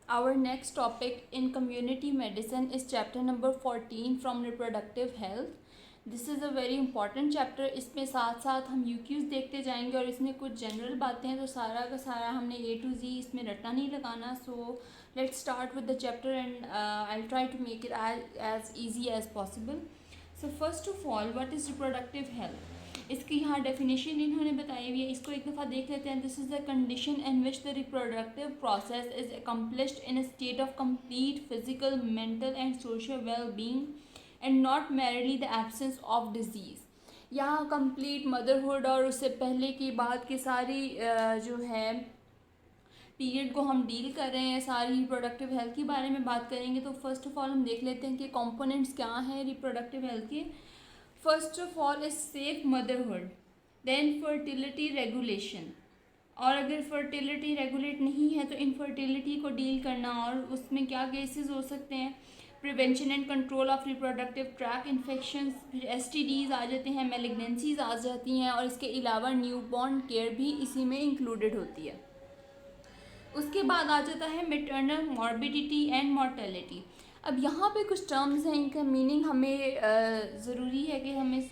Our next topic in community medicine is chapter number 14 from reproductive health. This is a very important chapter. इसमें साथ साथ हम यूक्यूज़ देखते जाएंगे और इसमें कुछ जनरल बातें हैं, तो सारा का सारा हमने ए टू जी इसमें रटना नहीं लगाना. So let's start with the chapter and I will try to make it as easy as possible. So first of all, what is reproductive health? इसकी यहाँ डेफिनेशन इन्होंने बताई हुई है, इसको एक दफ़ा देख लेते हैं. This is the condition in which the reproductive process is accomplished in a state of complete physical, mental and social well being and not merrily the absence of disease. यहाँ कंप्लीट मदरहुड और उससे पहले की बात की सारी जो है पीरियड को हम डील कर रहे हैं. सारी रिप्रोडक्टिव हेल्थ के बारे में बात करेंगे. तो फर्स्ट ऑफ ऑल हम देख लेते हैं कि कंपोनेंट्स क्या हैं रिप्रोडक्टिव हेल्थ के. First of all is safe motherhood, then fertility regulation. और अगर फर्टिलिटी रेगुलेट नहीं है तो इनफर्टिलिटी को डील करना, और उसमें क्या केसेस हो सकते हैं. Prevention and control of reproductive tract infection, फिर एसटीडीज़ आ जाते हैं, मेलिग्नेंसीज आ जाती हैं, और इसके अलावा न्यूबॉर्न केयर भी इसी में इंक्लूडेड होती है. उसके बाद आ जाता है मेटर्नल मॉर्बिडिटी एंड मॉर्टेलिटी. अब यहाँ पे कुछ टर्म्स हैं, इनका मीनिंग हमें ज़रूरी है कि हमें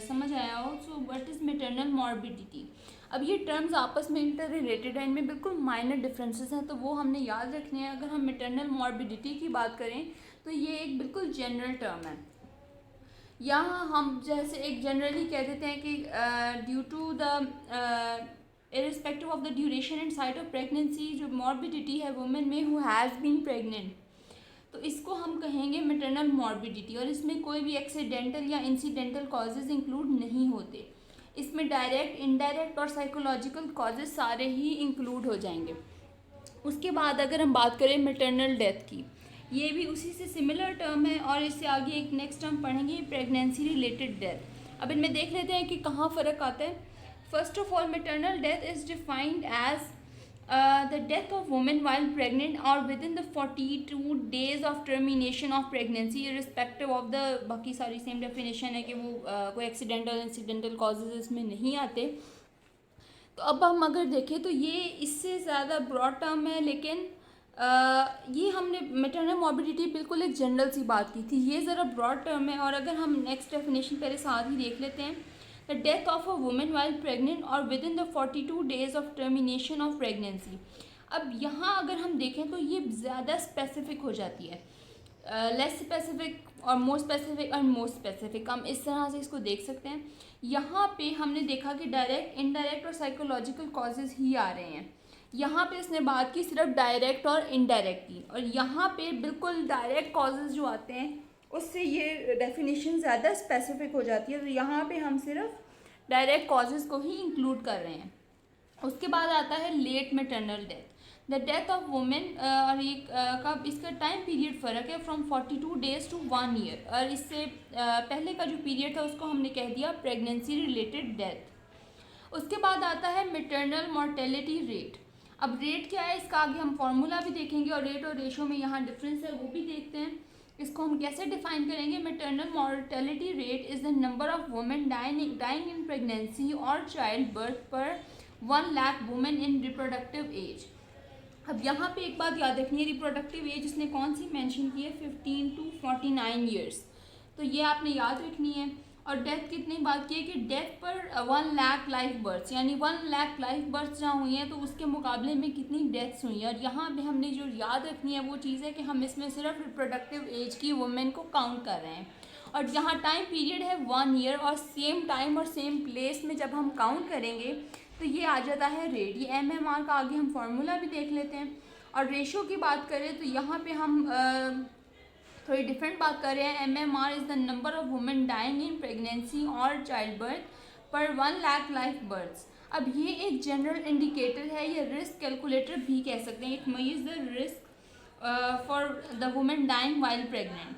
समझ आया हो. So what is maternal morbidity? अब ये टर्म्स आपस में इंटर रिलेटेड हैं, इनमें बिल्कुल माइनर डिफरेंसेस हैं, तो वो हमने याद रखने हैं. अगर हम मेटर्नल मॉर्बिडिटी की बात करें तो ये एक बिल्कुल जनरल टर्म है. यहाँ हम जैसे एक जनरली कह देते हैं कि due to the irrespective of the duration and site of pregnancy, जो morbidity है वुमेन में who has been pregnant, तो इसको हम कहेंगे मेटरनल मॉर्बिडिटी. और इसमें कोई भी एक्सीडेंटल या इंसिडेंटल कॉजेज़ इंक्लूड नहीं होते. इसमें डायरेक्ट, इनडायरेक्ट और साइकोलॉजिकल कॉजेज़ सारे ही इंक्लूड हो जाएंगे. उसके बाद अगर हम बात करें मेटरनल डेथ की, ये भी उसी से सिमिलर टर्म है, और इससे आगे एक नेक्स्ट टर्म पढ़ेंगे प्रेगनेंसी रिलेटेड डेथ. अब इनमें देख लेते हैं कि कहाँ फ़र्क आता है. First of all, maternal death is defined as the death of woman while pregnant or within the 42 days of termination of pregnancy, irrespective of the बाकी सारी सेम डेफिनेशन है कि वो कोई एक्सीडेंटल इंसिडेंटल कॉजेज इसमें नहीं आते. तो अब हम अगर देखें तो ये इससे ज़्यादा ब्रॉड टर्म है, लेकिन ये हमने मेटरनल मॉर्बिडिटी बिल्कुल एक जनरल सी बात की थी, ये ज़रा ब्रॉड टर्म है. और अगर हम नेक्स्ट डेफिनेशन पहले साथ ही देख लेते हैं. The death of a woman while pregnant or within the 42 days of termination of pregnancy. अब यहाँ अगर हम देखें तो ये ज़्यादा स्पेसिफिक हो जाती है. लेस स्पेसिफिक और मोर स्पेसिफिक और मोर स्पेसिफिक, हम इस तरह से इसको देख सकते हैं. यहाँ पे हमने देखा कि डायरेक्ट, इनडायरेक्ट और साइकोलॉजिकल कॉजेज़ ही आ रहे हैं. यहाँ पे इसने बात की सिर्फ डायरेक्ट और इनडायरेक्ट की, और यहाँ पे बिल्कुल डायरेक्ट कॉजेज़ जो आते हैं उससे ये डेफिनेशन ज़्यादा स्पेसिफिक हो जाती है. तो यहाँ पे हम सिर्फ डायरेक्ट कॉजेज़ को ही इंक्लूड कर रहे हैं. उसके बाद आता है let maternal death, the death of women. और ये कब, इसका टाइम पीरियड फ़र्क है फ्रॉम 42 डेज़ टू 1 ईयर, और इससे पहले का जो पीरियड था उसको हमने कह दिया प्रेगनेंसी रिलेटेड डेथ. उसके बाद आता है मैटरनल मॉर्टेलिटी रेट. अब रेट क्या है, इसका आगे हम फार्मूला भी देखेंगे, और रेट और रेशो में यहाँ डिफरेंस है वो भी देखते हैं. इसको हम कैसे डिफाइन करेंगे. Maternal mortality rate is the number of women dying in pregnancy और चाइल्ड बर्थ पर 1 lakh women in reproductive age. अब यहाँ पे एक बात याद रखनी है, रिप्रोडक्टिव एज इसने कौन सी मेंशन की है, 15 to 49 ईयर्स, तो ये आपने याद रखनी है. और डेथ कितनी बात की है कि डेथ पर 1 लाख लाइफ बर्थ, यानी 1 लाख लाइफ बर्थ जहाँ हुई हैं तो उसके मुकाबले में कितनी डेथ्स हुई हैं. और यहाँ पे हमने जो याद रखनी है वो चीज़ है कि हम इसमें सिर्फ रिप्रोडक्टिव एज की वुमेन को काउंट कर रहे हैं. और जहाँ टाइम पीरियड है 1 ईयर, और सेम टाइम और सेम प्लेस में जब हम काउंट करेंगे तो ये आ जाता है रेट. ये MMR का आगे हम फार्मूला भी देख लेते हैं. और रेशो की बात करें तो यहाँ पे हम थोड़ी डिफरेंट बात कर रहे हैं. MMR is the number of women dying in pregnancy और चाइल्ड बर्थ पर 1 लाख लाइफ बर्थ्स. अब ये एक जनरल इंडिकेटर है, ये रिस्क कैलकुलेटर भी कह सकते हैं. It measures the risk for the women dying while pregnant.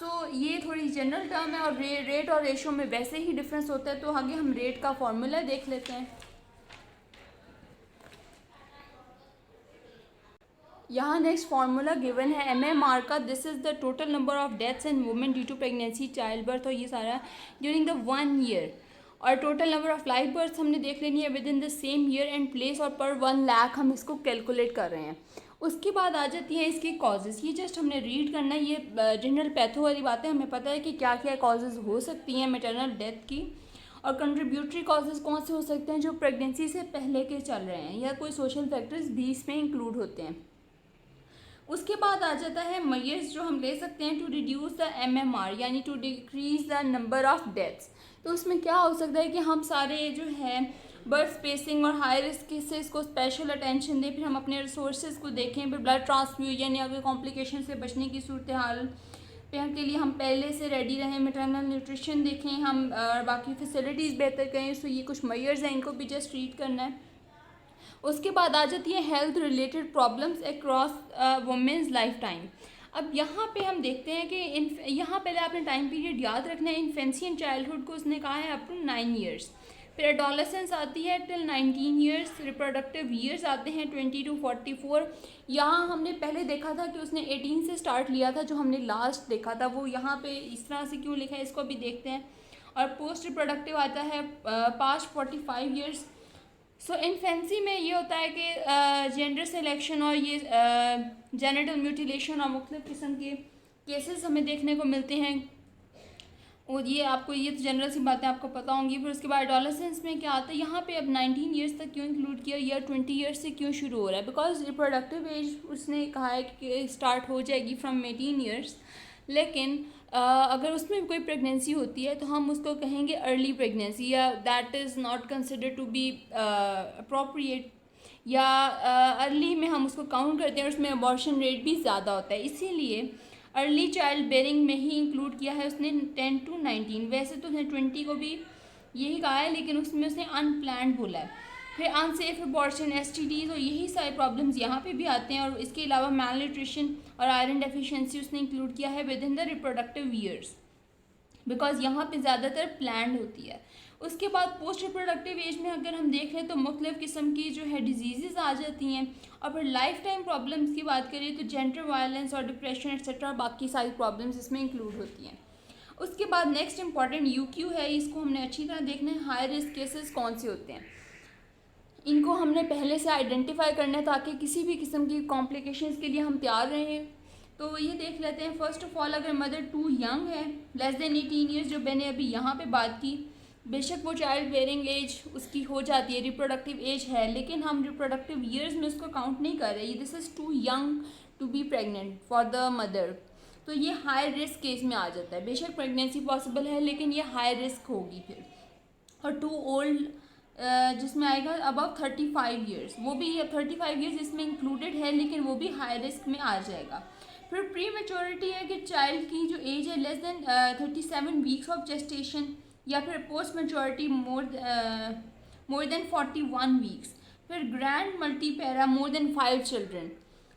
So ये थोड़ी जनरल टर्म है, और रेट और रेशो में वैसे ही डिफरेंस होता है. तो आगे हम रेट का फॉर्मूला देख लेते हैं. यहाँ नेक्स्ट फार्मूला गिवन है MMR का. This is the total number of deaths in women due to pregnancy, child birth, और ये सारा ड्यूरिंग द 1 ईयर. और total number of life birth हमने देख लेनी है within the same year and place, और पर 1 लाख हम इसको कैलकुलेट कर रहे हैं. उसके बाद आ जाती है इसकी कॉजेज़। ये जस्ट हमने रीड करना है, ये जनरल पैथो वाली बातें, हमें पता है कि क्या क्या कॉजेज़ हो सकती हैं मैटरनल डेथ की, और कंट्रीब्यूटरी कॉजेज़ कौन से हो सकते हैं जो प्रेगनेंसी से पहले के चल रहे हैं, या कोई सोशल फैक्टर्स भी इसमें इंक्लूड होते हैं। उसके बाद आ जाता है मेजर्स जो हम ले सकते हैं टू रिड्यूस द MMR, यानी to decrease the number of deaths. तो उसमें क्या हो सकता है कि हम सारे जो है बर्थ स्पेसिंग और हाई रिस्क केसेस को स्पेशल अटेंशन दें, फिर हम अपने रिसोर्सेज को देखें, फिर ब्लड ट्रांसफ्यूजन या फिर कॉम्प्लिकेशन से बचने की सूरत हाल के लिए हम पहले से रेडी रहें, मैटरनल न्यूट्रिशन देखें, हम बाकी फैसिलिटीज़ बेहतर करें। सो ये कुछ मेजर्स हैं, इनको भी जस्ट ट्रीट करना है। उसके बाद आ जाती है health related problems across women's life time. अब यहाँ पे हम देखते हैं कि यहाँ पहले आपने टाइम पीरियड याद रखना है। इन्फेंसी एंड चाइल्डहुड को उसने कहा है अप टू 9 ईयर्स, फिर एडोलेसेंस आती है टिल 19 ईयर्स, रिप्रोडक्टिव ईयर्स आते हैं 20 to 44। यहाँ हमने पहले देखा था कि उसने 18 से स्टार्ट लिया था, जो हमने लास्ट देखा था वो यहाँ पे इस तरह से क्यों लिखा है इसको भी देखते हैं। और पोस्ट रिप्रोडक्टिव आता है पास्ट 45 ईयर्स। सो इन्फेंसी में ये होता है कि जेंडर सिलेक्शन और ये जेनिटल म्यूटिलेशन और मुख्तलिफ किस्म के केसेस हमें देखने को मिलते हैं, और ये आपको ये तो जनरल सी बातें आपको पता होंगी। फिर उसके बाद एडोलेसेंस में क्या आता है, यहाँ पे अब 19 ईयर्स तक क्यों इंक्लूड किया, या 20 ईयर्स से क्यों शुरू हो रहा है, बिकॉज रिप्रोडक्टिव एज उसने कहा है कि स्टार्ट हो जाएगी फ्रॉम 18 ईयर्स, लेकिन अगर उसमें कोई प्रेगनेंसी होती है तो हम उसको कहेंगे अर्ली प्रेगनेंसी, या that is not consider to be appropriate, या अर्ली में हम उसको काउंट करते हैं और उसमें अबॉर्शन रेट भी ज़्यादा होता है, इसीलिए अर्ली चाइल्ड बेरिंग में ही इंक्लूड किया है उसने 10 to 19। वैसे तो उसने 20 को भी यही कहा है, लेकिन उसमें उसने अनप्लान्ड बोला है। फिर अनसेफ अबॉर्शन, STDs और यही सारे प्रॉब्लम्स यहाँ पे भी आते हैं, और इसके अलावा मैल न्यूट्रिशन और आयरन डेफिशिएंसी उसने इंक्लूड किया है within the reproductive years, because यहाँ पे ज़्यादातर प्लान्ड होती है। उसके बाद पोस्ट रिप्रोडक्टिव एज में अगर हम देख लें तो मुख्तलिफ किस्म की जो है डिजीज़ आ जाती हैं, और फिर लाइफ टाइम प्रॉब्लम्स की बात करें तो जेंडर वायलेंस और डिप्रेशन एक्सेट्रा बाकी सारी प्रॉब्लम्स इसमें इंक्लूड होती हैं। उसके बाद नेक्स्ट इंपॉर्टेंट UQ है, इसको हमने अच्छी तरह देखना है। हाई रिस्क केसेस कौन से होते हैं, इनको हमने पहले से आइडेंटिफाई करना है ताकि किसी भी किस्म की कॉम्प्लिकेशंस के लिए हम तैयार रहें। तो ये देख लेते हैं। फर्स्ट ऑफ ऑल, अगर मदर टू यंग है, लेस देन 18 ईयर्स, जो मैंने अभी यहाँ पे बात की, बेशक वो चाइल्ड बेयरिंग एज उसकी हो जाती है, रिप्रोडक्टिव एज है, लेकिन हम रिप्रोडक्टिव ईयर्स में उसको काउंट नहीं कर रहे, this is too young to be pregnant for the mother, तो ये हाई रिस्क केस में आ जाता है। बेशक प्रेगनेंसी पॉसिबल है, लेकिन ये हाई रिस्क होगी फिर। और टू ओल्ड जिसमें आएगा अबव 35 ईयर्स, वो भी 35 ईयर्स इसमें इंक्लूडेड है, लेकिन वो भी हाई रिस्क में आ जाएगा। फिर प्री मेच्योरिटी है कि चाइल्ड की जो एज है less than 37 weeks of gestation, या फिर post maturity more than 41 weeks. फिर grand multipara more than 5 children.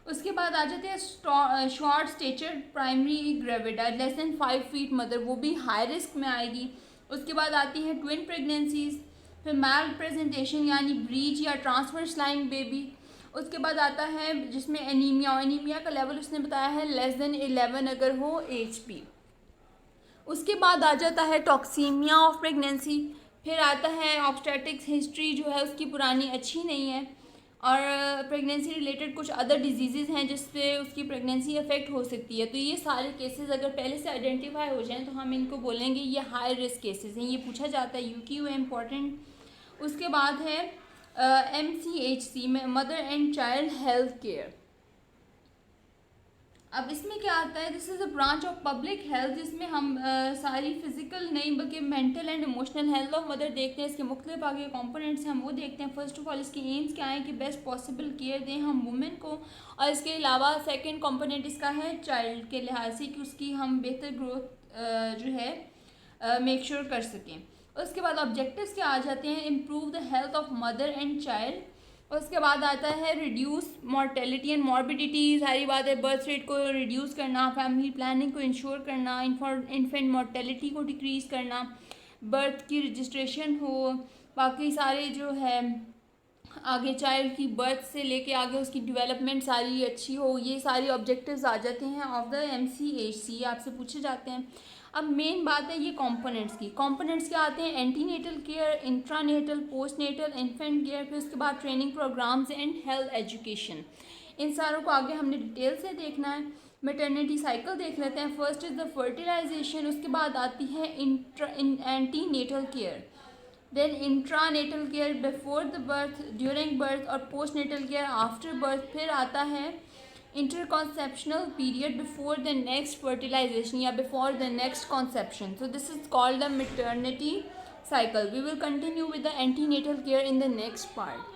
उसके बाद आ जाते हैं short stature primary gravida less than 5 feet mother, वो भी हाई रिस्क में आएगी। उसके बाद आती है ट्विन प्रेगनेंसीज, फिर मैल प्रेजेंटेशन यानी ब्रीच या ट्रांसवर्स लाइन बेबी। उसके बाद आता है जिसमें एनीमिया का लेवल उसने बताया है लेस देन 11 अगर हो HP। उसके बाद आ जाता है टॉक्सीमिया ऑफ प्रेगनेंसी। फिर आता है ऑब्स्टेट्रिक्स हिस्ट्री जो है उसकी पुरानी अच्छी नहीं है, और प्रेगनेंसी रिलेटेड कुछ अदर डिजीज़ हैं जिससे उसकी प्रेगनेंसी अफेक्ट हो सकती है। तो ये सारे केसेस अगर पहले से आइडेंटिफाई हो जाएं तो हम इनको बोलेंगे ये हाई रिस्क केसेस हैं। ये पूछा जाता है, UQ है इम्पॉर्टेंट। उसके बाद है MCHC में mother and child health care. अब इसमें क्या आता है, this is a branch of public health, जिसमें हम सारी फिजिकल नहीं बल्कि mental and emotional health of mother देखते हैं। इसके मुख्तलिफ आगे कंपोनेंट्स हैं, हम वो देखते हैं। फर्स्ट ऑफ ऑल इसके एम्स क्या हैं कि बेस्ट पॉसिबल केयर दें हम वुमेन को, और इसके अलावा सेकंड कंपोनेंट इसका है चाइल्ड के लिहाज से कि उसकी हम बेहतर ग्रोथ जो है मेक श्योर कर सकें। उसके बाद ऑब्जेक्टिव्स क्या आ जाते हैं, improve the health of mother and child. उसके बाद आता है रिड्यूस मॉर्टेलिटी एंड मॉर्बिडिटी, सारी बात है बर्थ रेट को रिड्यूस करना, फैमिली प्लानिंग को इंश्योर करना, इन्फेंट मॉर्टेलिटी को डिक्रीज़ करना, बर्थ की रजिस्ट्रेशन हो, बाकी सारे जो है आगे चाइल्ड की बर्थ से लेके आगे उसकी डेवलपमेंट सारी अच्छी हो, ये सारे ऑब्जेक्टिव्स आ जाते हैं ऑफ द MCHC, आपसे पूछे जाते हैं। अब मेन बात है ये कंपोनेंट्स की। कंपोनेंट्स क्या आते हैं, antenatal care, intranatal, postnatal, infant care, फिर उसके बाद training programmes and health education. इन सारों को आगे हमने डिटेल से देखना है। मैटरनिटी साइकिल देख लेते हैं। फर्स्ट इज़ द फर्टिलाइजेशन, उसके बाद आती है antenatal care, then intranatal care before the birth, during birth और postnatal care after birth. फिर आता है interconceptional period before the next fertilization या before the next conception. So this is called the maternity cycle. We will continue with the antenatal care in the next part.